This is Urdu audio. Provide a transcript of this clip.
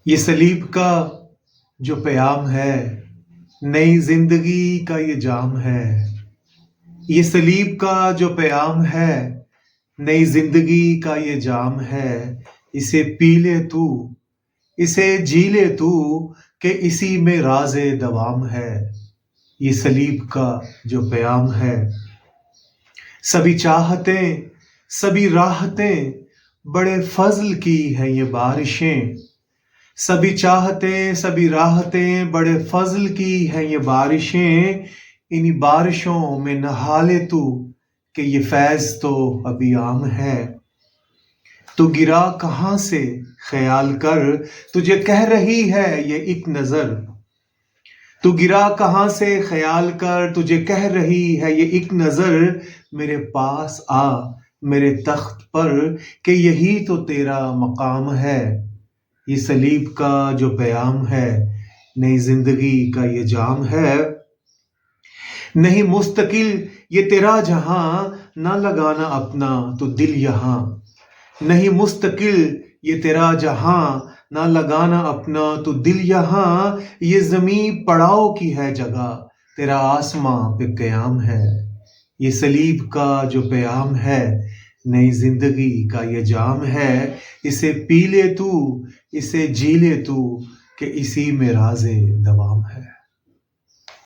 یہ سلیب کا جو پیام ہے، نئی زندگی کا یہ جام ہے۔ یہ سلیب کا جو پیام ہے، نئی زندگی کا یہ جام ہے۔ اسے پی لے تو، اسے جی لے تو، کہ اسی میں راز دوام ہے۔ یہ سلیب کا جو پیام ہے۔ سبھی چاہتیں، سبھی راحتیں، بڑے فضل کی ہیں یہ بارشیں۔ سبھی چاہتیں، سبھی راحتیں، بڑے فضل کی ہیں یہ بارشیں۔ انہی بارشوں میں نہا لے تو، کہ یہ فیض تو ابھی عام ہے۔ تو گرا کہاں سے خیال کر، تجھے کہہ رہی ہے یہ ایک نظر۔ تو گرا کہاں سے خیال کر، تجھے کہہ رہی ہے یہ ایک نظر۔ میرے پاس آ میرے تخت پر، کہ یہی تو تیرا مقام ہے۔ یہ سلیب کا جو پیام ہے، نئی زندگی کا یہ جام ہے۔ نہیں مستقل یہ تیرا جہاں، نہ لگانا اپنا تو دل یہاں۔ نہیں مستقل یہ تیرا جہاں، نہ لگانا اپنا تو دل یہاں۔ یہ زمیں پڑاؤ کی ہے جگہ، تیرا آسماں پہ قیام ہے۔ یہ سلیب کا جو پیام ہے، نئی زندگی کا یہ جام ہے۔ اسے پی لے تو، اسے جی لے تو، کہ اسی میں راز دوام ہے۔